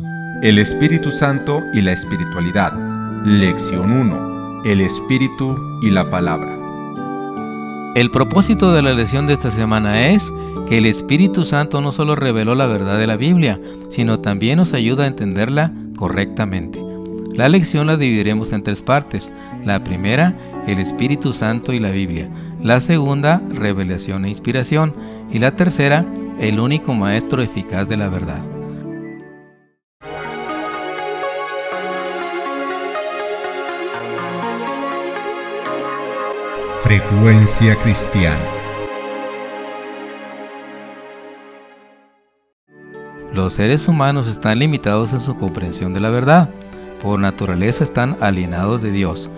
El Espíritu Santo y la espiritualidad. Lección 1. El Espíritu y la palabra. El propósito de la lección de esta semana es que el Espíritu Santo no solo reveló la verdad de la Biblia, sino también nos ayuda a entenderla correctamente. La lección la dividiremos en 3 partes. La primera, el Espíritu Santo y la Biblia. La segunda, revelación e inspiración. Y la tercera, el único maestro eficaz de la verdad. Frecuencia cristiana. Los seres humanos están limitados en su comprensión de la verdad. Por naturaleza están alienados de Dios.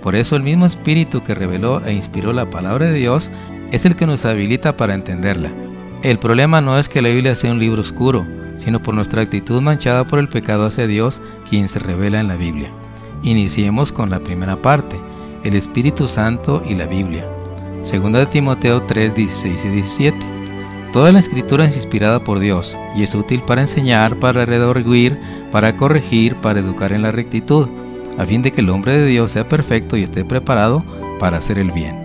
Por eso el mismo Espíritu que reveló e inspiró la palabra de Dios es el que nos habilita para entenderla. El problema no es que la Biblia sea un libro oscuro, sino por nuestra actitud manchada por el pecado hacia Dios, quien se revela en la Biblia. Iniciemos con la primera parte, el Espíritu Santo y la Biblia. 2 Timoteo 3, 16 y 17. Toda la Escritura es inspirada por Dios y es útil para enseñar, para redarguir, para corregir, para educar en la rectitud, a fin de que el hombre de Dios sea perfecto y esté preparado para hacer el bien.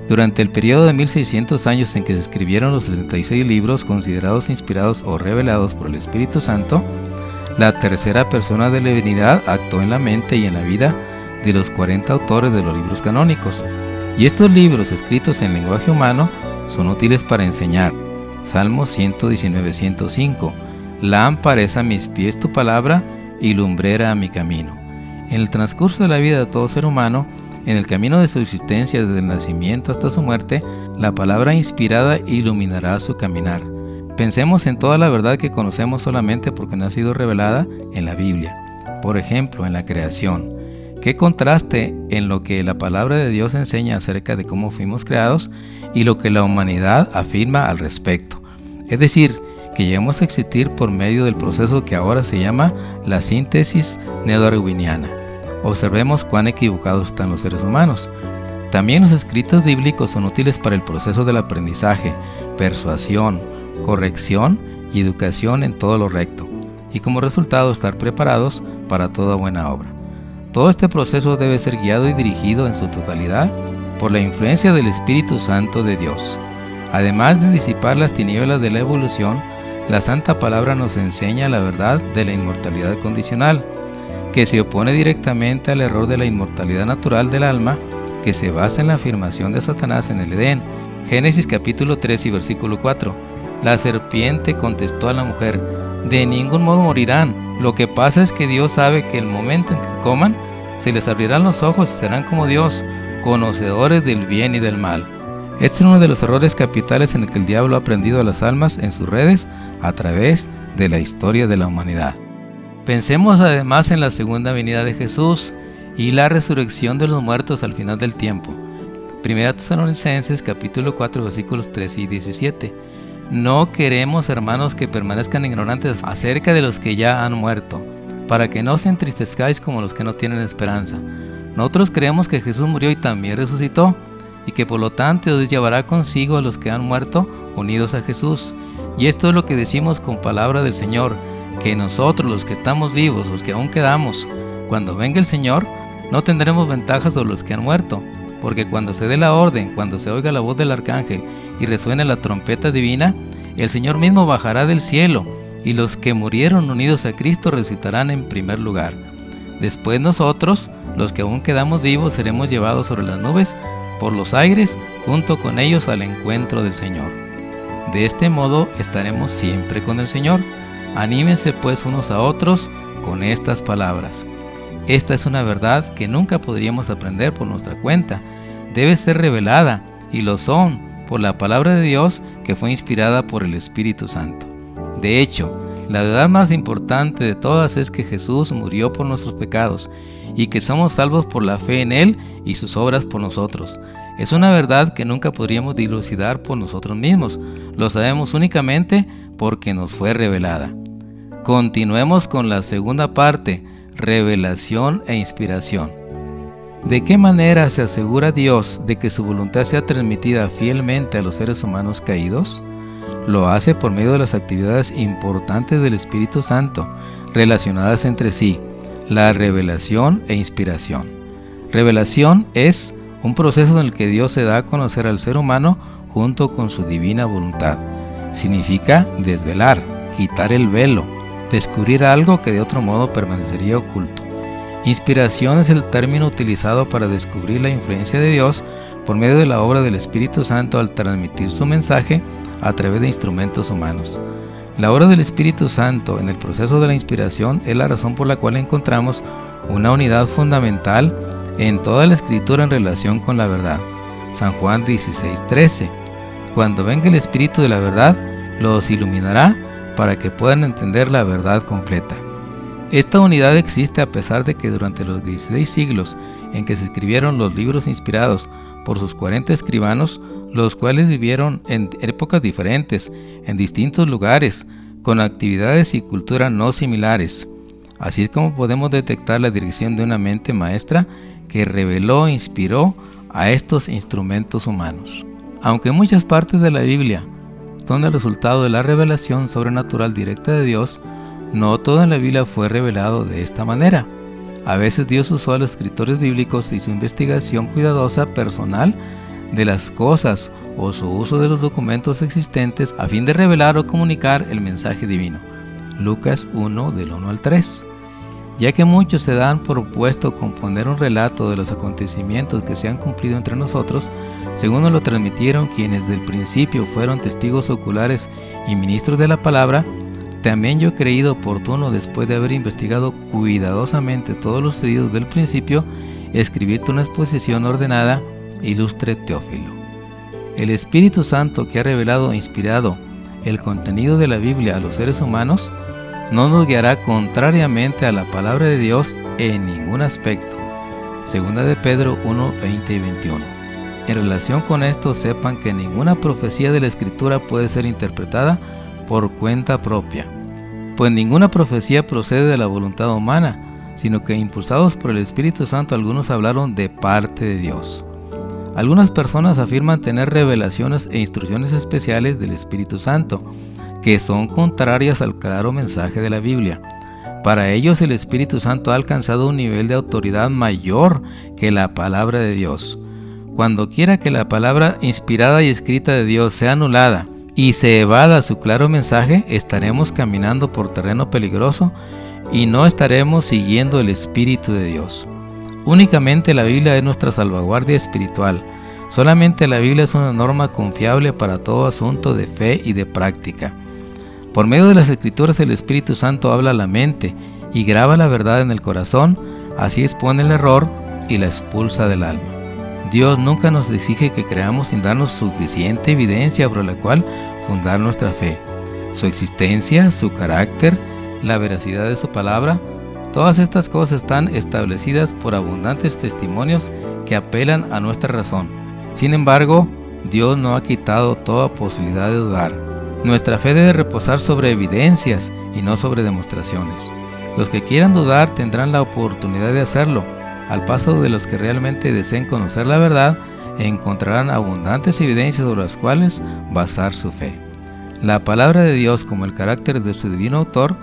Durante el periodo de 1600 años en que se escribieron los 66 libros considerados inspirados o revelados por el Espíritu Santo, la tercera persona de la divinidad actuó en la mente y en la vida de los 40 autores de los libros canónicos. Y estos libros, escritos en lenguaje humano, son útiles para enseñar. Salmo 119, 105. Lámpara es a mis pies tu palabra y lumbrera a mi camino. En el transcurso de la vida de todo ser humano, en el camino de su existencia desde el nacimiento hasta su muerte, la palabra inspirada iluminará su caminar. Pensemos en toda la verdad que conocemos solamente porque no ha sido revelada en la Biblia. Por ejemplo, en la creación. Qué contraste en lo que la palabra de Dios enseña acerca de cómo fuimos creados y lo que la humanidad afirma al respecto. Es decir, que llegamos a existir por medio del proceso que ahora se llama la síntesis neodarwiniana. Observemos cuán equivocados están los seres humanos. También los escritos bíblicos son útiles para el proceso del aprendizaje, persuasión, corrección y educación en todo lo recto, y como resultado estar preparados para toda buena obra. Todo este proceso debe ser guiado y dirigido en su totalidad por la influencia del Espíritu Santo de Dios. Además de disipar las tinieblas de la evolución, la Santa Palabra nos enseña la verdad de la inmortalidad condicional, que se opone directamente al error de la inmortalidad natural del alma, que se basa en la afirmación de Satanás en el Edén. Génesis capítulo 3 y versículo 4. La serpiente contestó a la mujer: de ningún modo morirán. Lo que pasa es que Dios sabe que el momento en que coman, se les abrirán los ojos y serán como Dios, conocedores del bien y del mal. Este es uno de los errores capitales en el que el diablo ha prendido a las almas en sus redes a través de la historia de la humanidad. Pensemos además en la segunda venida de Jesús y la resurrección de los muertos al final del tiempo. 1 Tesalonicenses capítulo 4 versículos 13 y 17. No queremos, hermanos, que permanezcan ignorantes acerca de los que ya han muerto, para que no os entristezcáis como los que no tienen esperanza. Nosotros creemos que Jesús murió y también resucitó, y que por lo tanto Dios llevará consigo a los que han muerto unidos a Jesús. Y esto es lo que decimos con palabra del Señor, que nosotros, los que estamos vivos, los que aún quedamos, cuando venga el Señor, no tendremos ventajas sobre los que han muerto, porque cuando se dé la orden, cuando se oiga la voz del arcángel y resuene la trompeta divina, el Señor mismo bajará del cielo, y los que murieron unidos a Cristo resucitarán en primer lugar. Después nosotros, los que aún quedamos vivos, seremos llevados sobre las nubes por los aires, junto con ellos al encuentro del Señor. De este modo estaremos siempre con el Señor. Anímense pues unos a otros con estas palabras. Esta es una verdad que nunca podríamos aprender por nuestra cuenta. Debe ser revelada, y lo son, por la palabra de Dios que fue inspirada por el Espíritu Santo. De hecho, la verdad más importante de todas es que Jesús murió por nuestros pecados y que somos salvos por la fe en Él y sus obras por nosotros. Es una verdad que nunca podríamos dilucidar por nosotros mismos. Lo sabemos únicamente porque nos fue revelada. Continuemos con la segunda parte, revelación e inspiración. ¿De qué manera se asegura Dios de que su voluntad sea transmitida fielmente a los seres humanos caídos? Lo hace por medio de las actividades importantes del Espíritu Santo, relacionadas entre sí: la revelación e inspiración. Revelación es un proceso en el que Dios se da a conocer al ser humano junto con su divina voluntad. Significa desvelar, quitar el velo, descubrir algo que de otro modo permanecería oculto. Inspiración es el término utilizado para descubrir la influencia de Dios por medio de la obra del Espíritu Santo al transmitir su mensaje a través de instrumentos humanos. La obra del Espíritu Santo en el proceso de la inspiración es la razón por la cual encontramos una unidad fundamental en toda la Escritura en relación con la verdad. San Juan 16:13. Cuando venga el Espíritu de la verdad, los iluminará para que puedan entender la verdad completa. Esta unidad existe a pesar de que durante los 16 siglos en que se escribieron los libros inspirados por sus 40 escribanos, los cuales vivieron en épocas diferentes, en distintos lugares, con actividades y cultura no similares. Así es como podemos detectar la dirección de una mente maestra que reveló e inspiró a estos instrumentos humanos. Aunque muchas partes de la Biblia son el resultado de la revelación sobrenatural directa de Dios, no todo en la Biblia fue revelado de esta manera. A veces Dios usó a los escritores bíblicos y su investigación cuidadosa personal de las cosas o su uso de los documentos existentes a fin de revelar o comunicar el mensaje divino. Lucas 1, del 1 al 3. Ya que muchos se dan por opuesto componer un relato de los acontecimientos que se han cumplido entre nosotros, según nos lo transmitieron quienes del principio fueron testigos oculares y ministros de la palabra, también yo he creído oportuno, después de haber investigado cuidadosamente todos los sucedidos del principio, escribirte una exposición ordenada, ilustre Teófilo. El Espíritu Santo, que ha revelado e inspirado el contenido de la Biblia a los seres humanos, no nos guiará contrariamente a la palabra de Dios en ningún aspecto. Segunda de Pedro 1, 20 y 21. En relación con esto, sepan que ninguna profecía de la Escritura puede ser interpretada por cuenta propia, pues ninguna profecía procede de la voluntad humana, sino que impulsados por el Espíritu Santo algunos hablaron de parte de Dios. Algunas personas afirman tener revelaciones e instrucciones especiales del Espíritu Santo, que son contrarias al claro mensaje de la Biblia. Para ellos el Espíritu Santo ha alcanzado un nivel de autoridad mayor que la palabra de Dios. Cuando quiera que la palabra inspirada y escrita de Dios sea anulada y se evada su claro mensaje, estaremos caminando por terreno peligroso y no estaremos siguiendo el Espíritu de Dios. Únicamente la Biblia es nuestra salvaguardia espiritual. Solamente la Biblia es una norma confiable para todo asunto de fe y de práctica. Por medio de las Escrituras el Espíritu Santo habla a la mente y graba la verdad en el corazón, así expone el error y la expulsa del alma. Dios nunca nos exige que creamos sin darnos suficiente evidencia sobre la cual fundar nuestra fe. Su existencia, su carácter, la veracidad de su palabra, todas estas cosas están establecidas por abundantes testimonios que apelan a nuestra razón. Sin embargo, Dios no ha quitado toda posibilidad de dudar. Nuestra fe debe reposar sobre evidencias y no sobre demostraciones. Los que quieran dudar tendrán la oportunidad de hacerlo, al paso de los que realmente deseen conocer la verdad encontrarán abundantes evidencias sobre las cuales basar su fe. La palabra de Dios, como el carácter de su divino autor,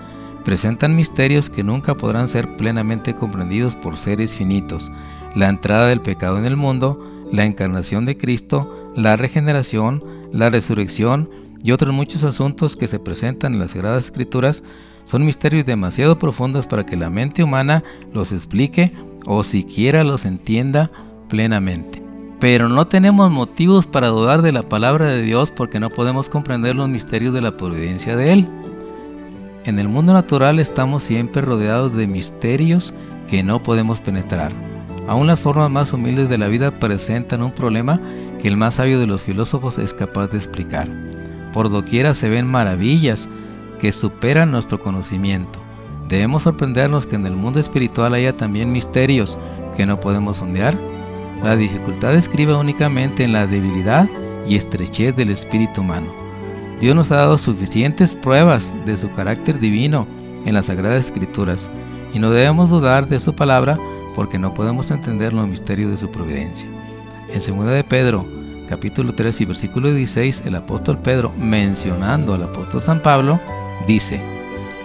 presentan misterios que nunca podrán ser plenamente comprendidos por seres finitos: la entrada del pecado en el mundo, la encarnación de Cristo, la regeneración, la resurrección y otros muchos asuntos que se presentan en las Sagradas Escrituras son misterios demasiado profundos para que la mente humana los explique o siquiera los entienda plenamente. Pero no tenemos motivos para dudar de la palabra de Dios porque no podemos comprender los misterios de la providencia de Él. En el mundo natural estamos siempre rodeados de misterios que no podemos penetrar. Aún las formas más humildes de la vida presentan un problema que el más sabio de los filósofos es capaz de explicar. Por doquiera se ven maravillas que superan nuestro conocimiento. Debemos sorprendernos que en el mundo espiritual haya también misterios que no podemos sondear. La dificultad estriba únicamente en la debilidad y estrechez del espíritu humano. Dios nos ha dado suficientes pruebas de su carácter divino en las Sagradas Escrituras y no debemos dudar de su palabra porque no podemos entender los misterios de su providencia. En 2 de Pedro, capítulo 3 y versículo 16, el apóstol Pedro, mencionando al apóstol San Pablo, dice: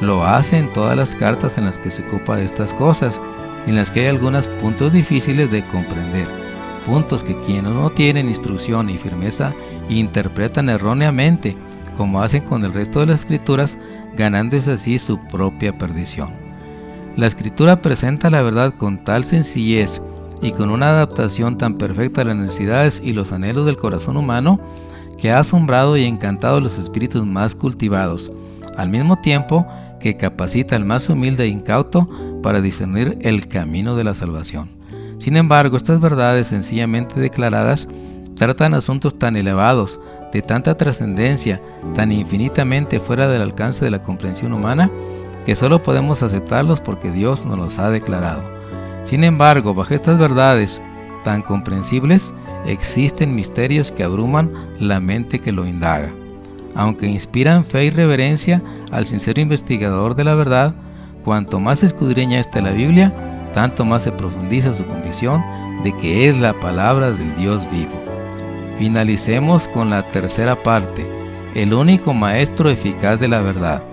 Lo hace en todas las cartas en las que se ocupa de estas cosas, en las que hay algunos puntos difíciles de comprender, puntos que quienes no tienen instrucción y firmeza interpretan erróneamente, como hacen con el resto de las escrituras, ganándose así su propia perdición. La escritura presenta la verdad con tal sencillez y con una adaptación tan perfecta a las necesidades y los anhelos del corazón humano, que ha asombrado y encantado a los espíritus más cultivados, al mismo tiempo que capacita al más humilde e incauto para discernir el camino de la salvación. Sin embargo, estas verdades sencillamente declaradas tratan asuntos tan elevados, de tanta trascendencia, tan infinitamente fuera del alcance de la comprensión humana, que solo podemos aceptarlos porque Dios nos los ha declarado. Sin embargo, bajo estas verdades tan comprensibles, existen misterios que abruman la mente que lo indaga. Aunque inspiran fe y reverencia al sincero investigador de la verdad, cuanto más escudriña la Biblia, tanto más se profundiza su convicción de que es la palabra del Dios vivo. Finalicemos con la tercera parte, el único maestro eficaz de la verdad.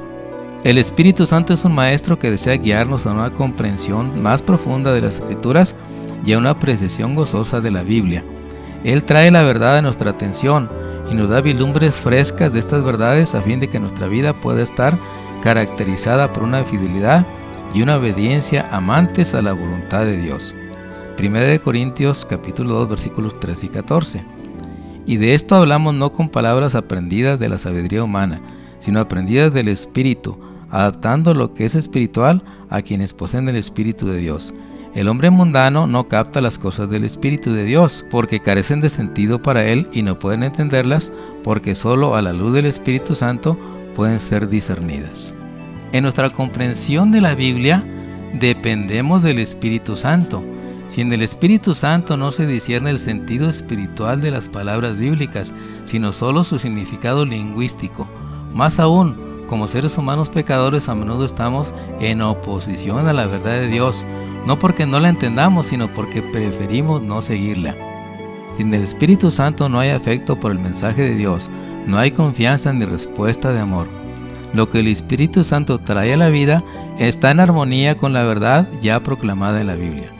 El Espíritu Santo es un maestro que desea guiarnos a una comprensión más profunda de las Escrituras y a una apreciación gozosa de la Biblia. Él trae la verdad a nuestra atención y nos da vislumbres frescas de estas verdades a fin de que nuestra vida pueda estar caracterizada por una fidelidad y una obediencia amantes a la voluntad de Dios. 1 Corintios capítulo 2 versículos 13 y 14. Y de esto hablamos no con palabras aprendidas de la sabiduría humana, sino aprendidas del Espíritu, adaptando lo que es espiritual a quienes poseen el Espíritu de Dios. El hombre mundano no capta las cosas del Espíritu de Dios, porque carecen de sentido para él y no pueden entenderlas, porque solo a la luz del Espíritu Santo pueden ser discernidas. En nuestra comprensión de la Biblia, dependemos del Espíritu Santo. Si en el Espíritu Santo no se discierne el sentido espiritual de las palabras bíblicas, sino solo su significado lingüístico, más aún, como seres humanos pecadores a menudo estamos en oposición a la verdad de Dios, no porque no la entendamos, sino porque preferimos no seguirla. Sin el Espíritu Santo no hay afecto por el mensaje de Dios, no hay confianza ni respuesta de amor. Lo que el Espíritu Santo trae a la vida está en armonía con la verdad ya proclamada en la Biblia.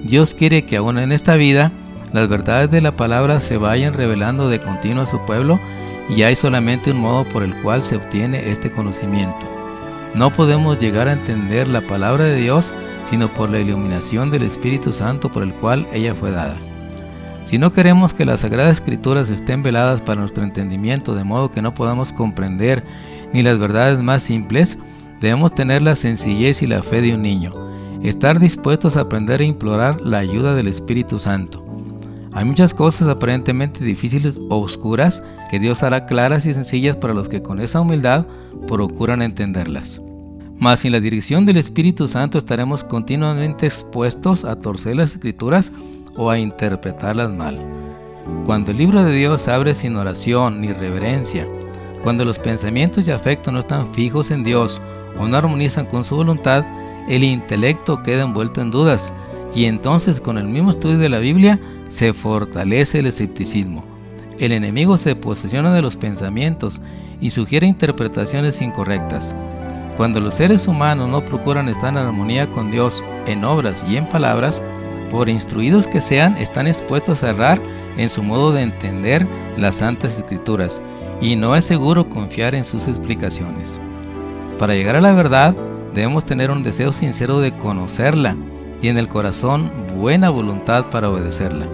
Dios quiere que aún en esta vida las verdades de la palabra se vayan revelando de continuo a su pueblo, y hay solamente un modo por el cual se obtiene este conocimiento. No podemos llegar a entender la palabra de Dios sino por la iluminación del Espíritu Santo por el cual ella fue dada. Si no queremos que las Sagradas Escrituras estén veladas para nuestro entendimiento de modo que no podamos comprender ni las verdades más simples, debemos tener la sencillez y la fe de un niño, estar dispuestos a aprender e implorar la ayuda del Espíritu Santo. Hay muchas cosas aparentemente difíciles o oscuras que Dios hará claras y sencillas para los que con esa humildad procuran entenderlas. Mas sin la dirección del Espíritu Santo estaremos continuamente expuestos a torcer las Escrituras o a interpretarlas mal. Cuando el libro de Dios se abre sin oración ni reverencia, cuando los pensamientos y afectos no están fijos en Dios o no armonizan con su voluntad, el intelecto queda envuelto en dudas, y entonces con el mismo estudio de la Biblia se fortalece el escepticismo. El enemigo se posesiona de los pensamientos y sugiere interpretaciones incorrectas. Cuando los seres humanos no procuran estar en armonía con Dios en obras y en palabras, por instruidos que sean, están expuestos a errar en su modo de entender las Santas Escrituras, y no es seguro confiar en sus explicaciones. Para llegar a la verdad, debemos tener un deseo sincero de conocerla y en el corazón buena voluntad para obedecerla.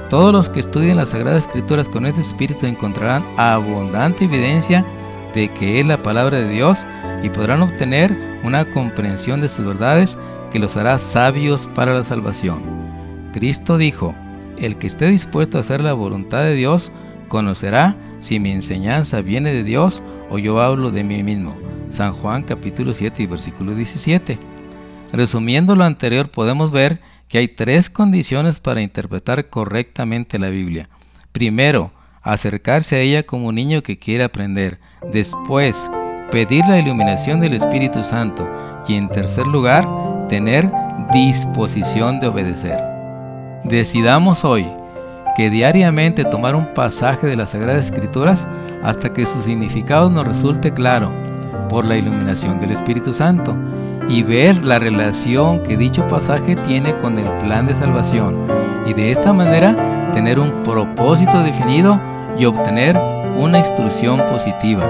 Todos los que estudien las Sagradas Escrituras con este espíritu encontrarán abundante evidencia de que es la palabra de Dios y podrán obtener una comprensión de sus verdades que los hará sabios para la salvación. Cristo dijo: el que esté dispuesto a hacer la voluntad de Dios conocerá si mi enseñanza viene de Dios o yo hablo de mí mismo. San Juan capítulo 7 y versículo 17. Resumiendo lo anterior, podemos ver que hay tres condiciones para interpretar correctamente la Biblia. Primero, acercarse a ella como un niño que quiere aprender. Después, pedir la iluminación del Espíritu Santo. Y en tercer lugar, tener disposición de obedecer. Decidamos hoy que diariamente tomar un pasaje de las Sagradas Escrituras hasta que su significado nos resulte claro. por la iluminación del Espíritu Santo y ver la relación que dicho pasaje tiene con el plan de salvación, y de esta manera tener un propósito definido y obtener una instrucción positiva,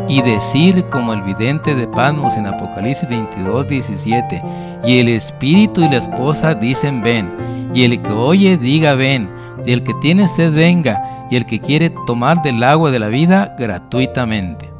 y decir como el vidente de Patmos en Apocalipsis 22:17: y el espíritu y la esposa dicen ven, y el que oye diga ven, y el que tiene sed venga, y el que quiere tomar del agua de la vida gratuitamente.